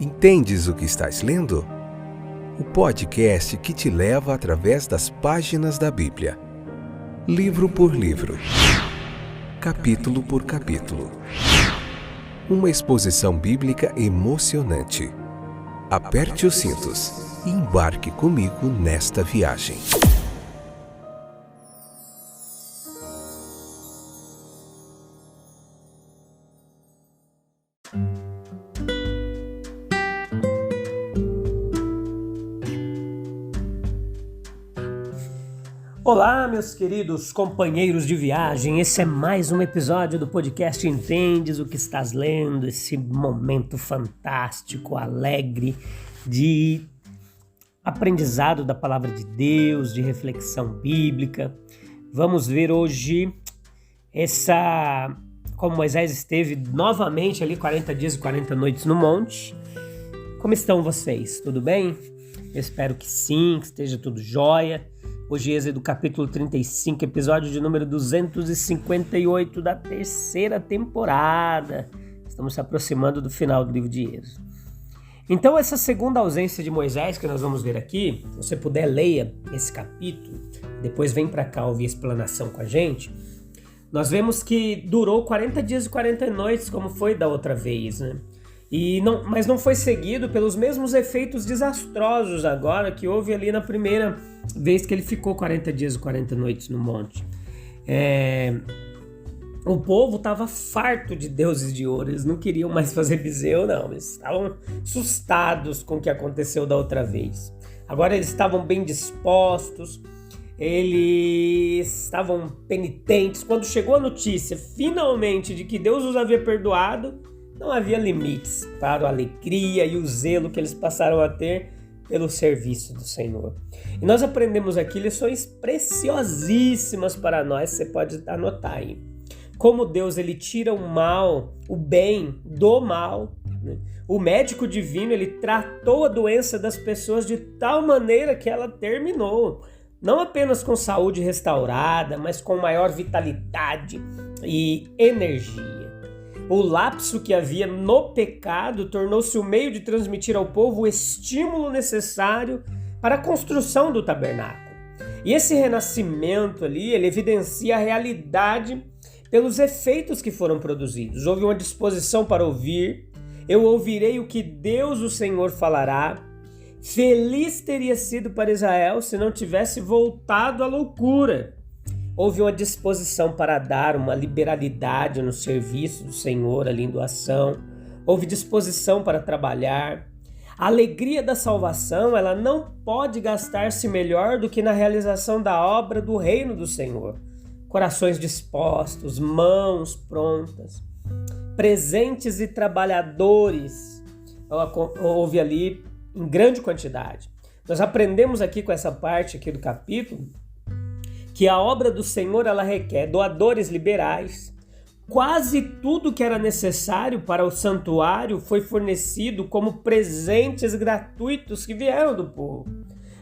Entendes o que estás lendo? O podcast que te leva através das páginas da Bíblia. Livro por livro. Capítulo por capítulo. Uma exposição bíblica emocionante. Aperte os cintos e embarque comigo nesta viagem. Olá, meus queridos companheiros de viagem, esse é mais um episódio do podcast Entendes o que estás lendo, esse momento fantástico, alegre de aprendizado da palavra de Deus, de reflexão bíblica. Vamos ver hoje como Moisés esteve novamente ali 40 dias e 40 noites no monte. Como estão vocês? Tudo bem? Eu espero que sim, que esteja tudo jóia. Hoje, Êxodo capítulo 35, episódio de número 258 da terceira temporada. Estamos se aproximando do final do livro de Êxodo. Então, essa segunda ausência de Moisés que nós vamos ver aqui, se você puder, leia esse capítulo, depois vem para cá ouvir a explanação com a gente. Nós vemos que durou 40 dias e 40 noites, como foi da outra vez, né? Mas não foi seguido pelos mesmos efeitos desastrosos agora que houve ali na primeira vez que ele ficou 40 dias e 40 noites no monte. O povo estava farto de deuses de ouro, eles não queriam mais fazer bezerro, não, eles estavam assustados com o que aconteceu da outra vez. Agora eles estavam bem dispostos, eles estavam penitentes. Quando chegou a notícia, finalmente, de que Deus os havia perdoado, não havia limites para a alegria e o zelo que eles passaram a ter pelo serviço do Senhor. E nós aprendemos aqui lições preciosíssimas para nós, você pode anotar aí. Como Deus ele tira o mal, o bem do mal, né? O médico divino ele tratou a doença das pessoas de tal maneira que ela terminou. Não apenas com saúde restaurada, mas com maior vitalidade e energia. O lapso que havia no pecado tornou-se o meio de transmitir ao povo o estímulo necessário para a construção do tabernáculo. E esse renascimento ali, ele evidencia a realidade pelos efeitos que foram produzidos. Houve uma disposição para ouvir, eu ouvirei o que Deus, o Senhor, falará. Feliz teria sido para Israel se não tivesse voltado à loucura. Houve uma disposição para dar uma liberalidade no serviço do Senhor, ali em doação. Houve disposição para trabalhar. A alegria da salvação, ela não pode gastar-se melhor do que na realização da obra do reino do Senhor. Corações dispostos, mãos prontas, presentes e trabalhadores. Houve ali em grande quantidade. Nós aprendemos aqui com essa parte aqui do capítulo que a obra do Senhor ela requer doadores liberais. Quase tudo que era necessário para o santuário foi fornecido como presentes gratuitos que vieram do povo.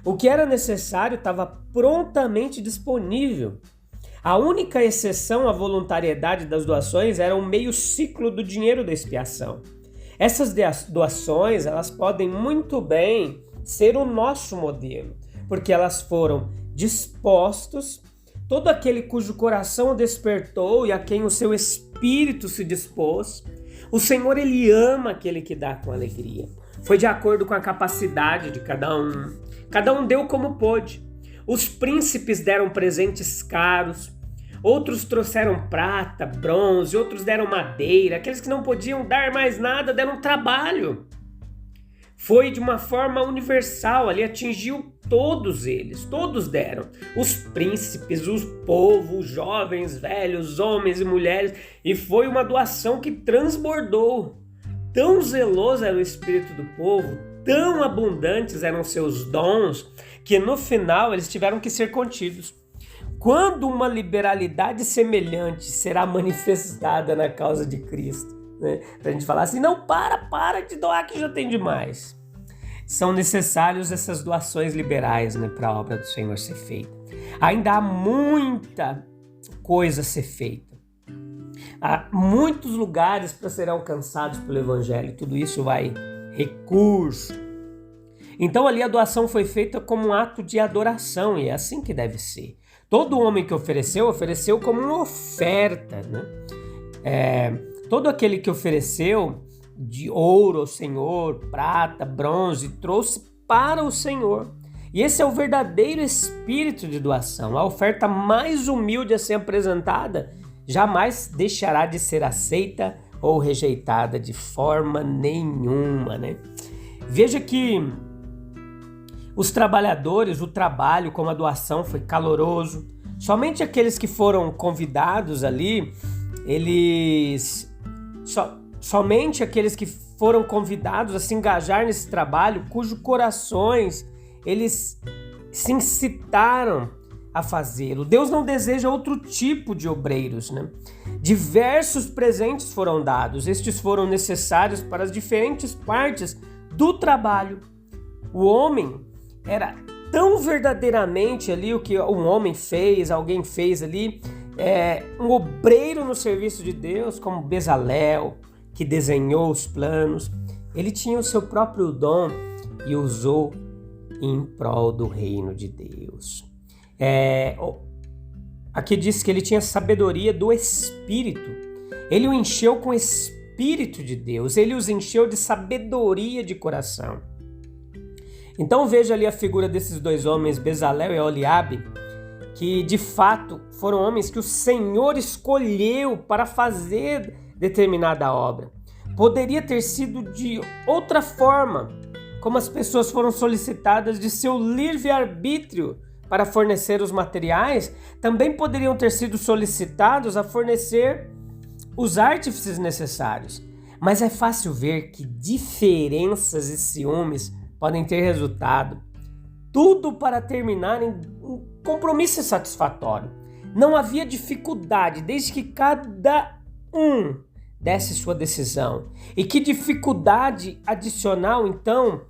O que era necessário estava prontamente disponível. A única exceção à voluntariedade das doações era o meio ciclo do dinheiro da expiação. Essas doações elas podem muito bem ser o nosso modelo, porque elas foram dispostos, todo aquele cujo coração despertou e a quem o seu espírito se dispôs. O Senhor, ele ama aquele que dá com alegria. Foi de acordo com a capacidade de cada um. Cada um deu como pôde. Os príncipes deram presentes caros, outros trouxeram prata, bronze, outros deram madeira. Aqueles que não podiam dar mais nada deram trabalho. Foi de uma forma universal, ali atingiu todos eles, todos deram. Os príncipes, os povos, jovens, velhos, homens e mulheres. E foi uma doação que transbordou. Tão zeloso era o espírito do povo, tão abundantes eram seus dons, que no final eles tiveram que ser contidos. Quando uma liberalidade semelhante será manifestada na causa de Cristo? Né? Pra gente falar assim, não, para de doar que já tem demais. São necessárias essas doações liberais, né, para a obra do Senhor ser feita. Ainda há muita coisa a ser feita. Há muitos lugares para serem alcançados pelo Evangelho. Tudo isso vai recurso. Então ali a doação foi feita como um ato de adoração, e é assim que deve ser. Todo homem que ofereceu como uma oferta, né? Todo aquele que ofereceu de ouro ao Senhor, prata, bronze, trouxe para o Senhor. E esse é o verdadeiro espírito de doação. A oferta mais humilde a ser apresentada jamais deixará de ser aceita ou rejeitada de forma nenhuma, né? Veja que os trabalhadores, o trabalho como a doação foi caloroso. Somente aqueles que foram convidados ali, somente aqueles que foram convidados a se engajar nesse trabalho, cujos corações eles se incitaram a fazê-lo. Deus não deseja outro tipo de obreiros, né? Diversos presentes foram dados. Estes foram necessários para as diferentes partes do trabalho. O homem era tão verdadeiramente ali o que um homem fez, alguém fez ali, um obreiro no serviço de Deus, como Bezalel, que desenhou os planos. Ele tinha o seu próprio dom e usou em prol do reino de Deus. Aqui diz que ele tinha sabedoria do Espírito. Ele o encheu com o Espírito de Deus. Ele os encheu de sabedoria de coração. Então veja ali a figura desses dois homens, Bezalel e Aholiabe, que de fato foram homens que o Senhor escolheu para fazer determinada obra. Poderia ter sido de outra forma, como as pessoas foram solicitadas de seu livre-arbítrio para fornecer os materiais, também poderiam ter sido solicitados a fornecer os artífices necessários. Mas é fácil ver que diferenças e ciúmes podem ter resultado. Tudo para terminar em um compromisso insatisfatório. Não havia dificuldade, desde que cada um desse sua decisão. E que dificuldade adicional, então,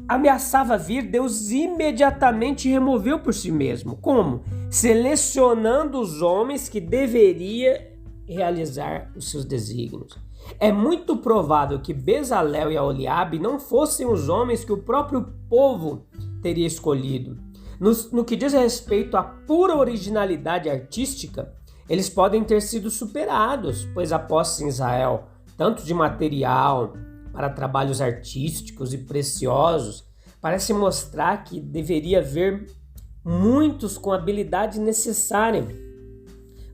ameaçava vir, Deus imediatamente removeu por si mesmo. Como? Selecionando os homens que deveria realizar os seus desígnios. É muito provável que Bezalel e Aholiabe não fossem os homens que o próprio povo teria escolhido. No que diz respeito à pura originalidade artística, eles podem ter sido superados, pois a posse em Israel, tanto de material para trabalhos artísticos e preciosos, parece mostrar que deveria haver muitos com a habilidade necessária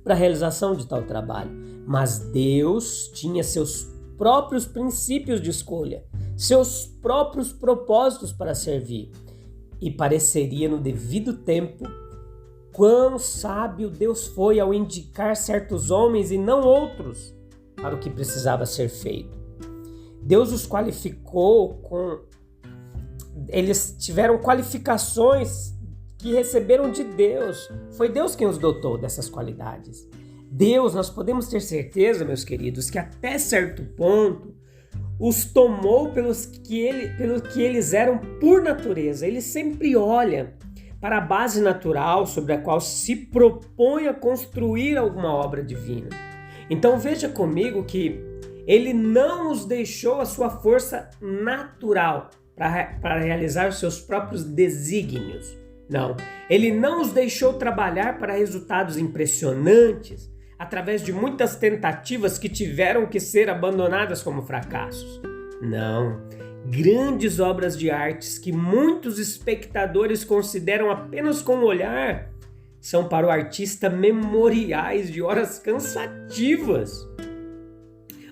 para a realização de tal trabalho. Mas Deus tinha seus próprios princípios de escolha, seus próprios propósitos para servir. E pareceria no devido tempo quão sábio Deus foi ao indicar certos homens e não outros para o que precisava ser feito. Deus os qualificou eles tiveram qualificações que receberam de Deus. Foi Deus quem os dotou dessas qualidades. Deus, nós podemos ter certeza, meus queridos, que até certo ponto os tomou pelo que eles eram por natureza. Ele sempre olha para a base natural sobre a qual se propõe a construir alguma obra divina. Então veja comigo que ele não os deixou a sua força natural para realizar os seus próprios desígnios. Não, ele não os deixou trabalhar para resultados impressionantes através de muitas tentativas que tiveram que ser abandonadas como fracassos. Não, grandes obras de artes que muitos espectadores consideram apenas com o olhar são para o artista memoriais de horas cansativas.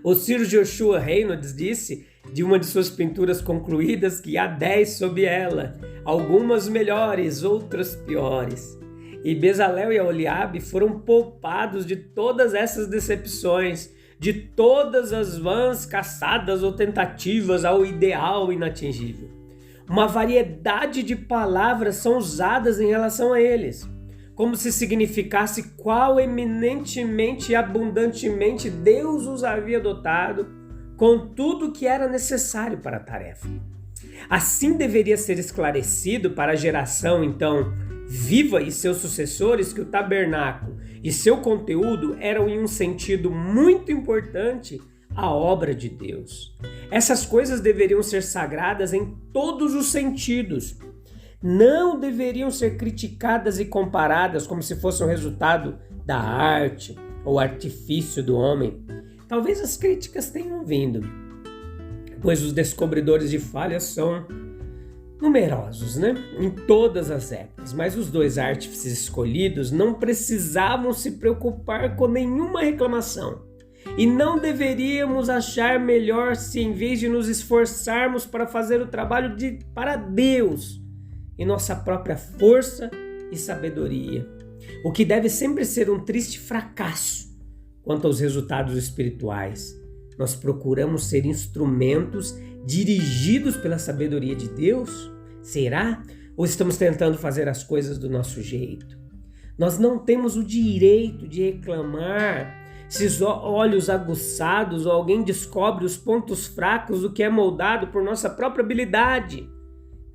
O Sir Joshua Reynolds disse de uma de suas pinturas concluídas que há 10 sob ela, algumas melhores, outras piores. E Bezalel e Aholiabe foram poupados de todas essas decepções, de todas as vãs caçadas ou tentativas ao ideal inatingível. Uma variedade de palavras são usadas em relação a eles, como se significasse qual eminentemente e abundantemente Deus os havia dotado com tudo o que era necessário para a tarefa. Assim deveria ser esclarecido para a geração, então, viva e seus sucessores que o tabernáculo e seu conteúdo eram em um sentido muito importante a obra de Deus. Essas coisas deveriam ser sagradas em todos os sentidos. Não deveriam ser criticadas e comparadas como se fosse um resultado da arte ou artifício do homem. Talvez as críticas tenham vindo, pois os descobridores de falhas são numerosos, em todas as épocas, mas os dois artífices escolhidos não precisavam se preocupar com nenhuma reclamação. E não deveríamos achar melhor se, em vez de nos esforçarmos para fazer o trabalho para Deus, em nossa própria força e sabedoria, o que deve sempre ser um triste fracasso quanto aos resultados espirituais. Nós procuramos ser instrumentos dirigidos pela sabedoria de Deus? Será? Ou estamos tentando fazer as coisas do nosso jeito? Nós não temos o direito de reclamar se os olhos aguçados ou alguém descobre os pontos fracos do que é moldado por nossa própria habilidade.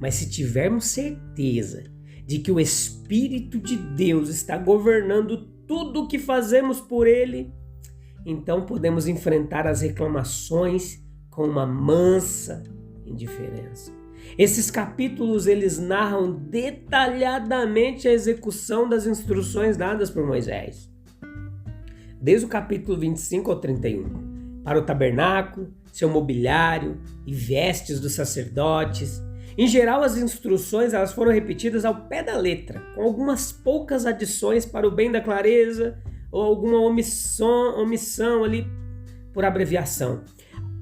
Mas se tivermos certeza de que o Espírito de Deus está governando tudo o que fazemos por Ele, então podemos enfrentar as reclamações com uma mansa indiferença. Esses capítulos, eles narram detalhadamente a execução das instruções dadas por Moisés. Desde o capítulo 25 ao 31, para o tabernáculo, seu mobiliário e vestes dos sacerdotes. Em geral, as instruções elas foram repetidas ao pé da letra, com algumas poucas adições para o bem da clareza ou alguma omissão ali por abreviação.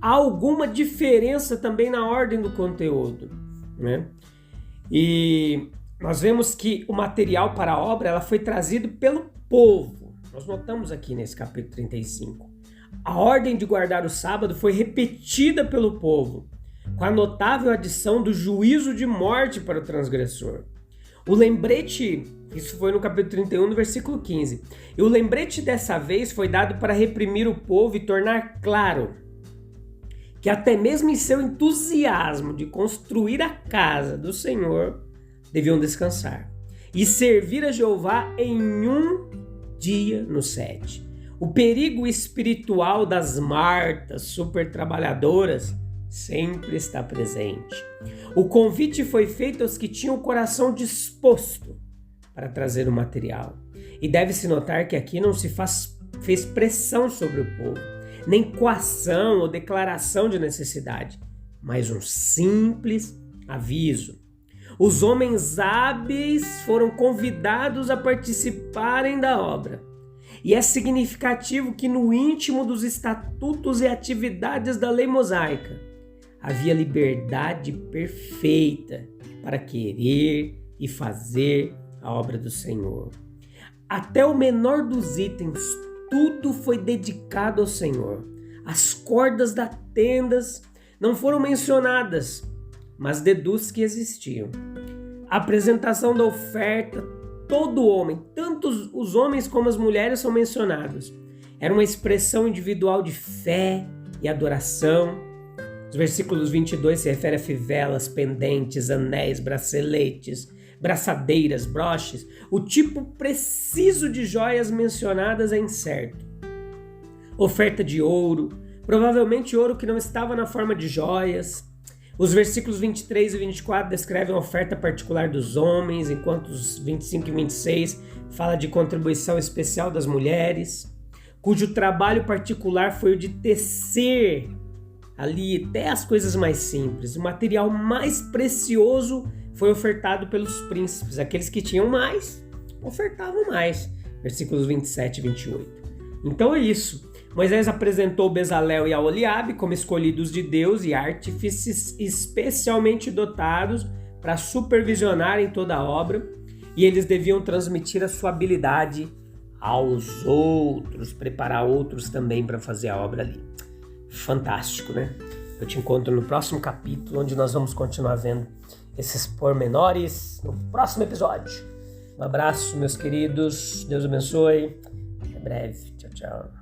Há alguma diferença também na ordem do conteúdo, E nós vemos que o material para a obra ela foi trazido pelo povo. Nós notamos aqui nesse capítulo 35. A ordem de guardar o sábado foi repetida pelo povo, com a notável adição do juízo de morte para o transgressor. O lembrete, isso foi no capítulo 31, no versículo 15. E o lembrete dessa vez foi dado para reprimir o povo e tornar claro que até mesmo em seu entusiasmo de construir a casa do Senhor, deviam descansar e servir a Jeová em um dia no 7. O perigo espiritual das Martas super trabalhadoras sempre está presente. O convite foi feito aos que tinham o coração disposto para trazer o material. E deve-se notar que aqui não se fez pressão sobre o povo, nem coação ou declaração de necessidade, mas um simples aviso. Os homens hábeis foram convidados a participarem da obra. E é significativo que no íntimo dos estatutos e atividades da lei mosaica havia liberdade perfeita para querer e fazer a obra do Senhor. Até o menor dos itens, tudo foi dedicado ao Senhor. As cordas das tendas não foram mencionadas, mas deduz que existiam. A apresentação da oferta, todo homem, tanto os homens como as mulheres são mencionados. Era uma expressão individual de fé e adoração. Os versículos 22 se refere a fivelas, pendentes, anéis, braceletes, braçadeiras, broches. O tipo preciso de joias mencionadas é incerto. Oferta de ouro, provavelmente ouro que não estava na forma de joias. Os versículos 23 e 24 descrevem a oferta particular dos homens, enquanto os 25 e 26 fala de contribuição especial das mulheres, cujo trabalho particular foi o de tecer ali até as coisas mais simples. O material mais precioso foi ofertado pelos príncipes. Aqueles que tinham mais, ofertavam mais. Versículos 27 e 28. Então é isso. Moisés apresentou Bezalel e Aholiabe como escolhidos de Deus e artífices especialmente dotados para supervisionarem toda a obra, e eles deviam transmitir a sua habilidade aos outros, preparar outros também para fazer a obra ali. Fantástico, Eu te encontro no próximo capítulo, onde nós vamos continuar vendo esses pormenores no próximo episódio. Um abraço, meus queridos. Deus abençoe. Até breve. Tchau, tchau.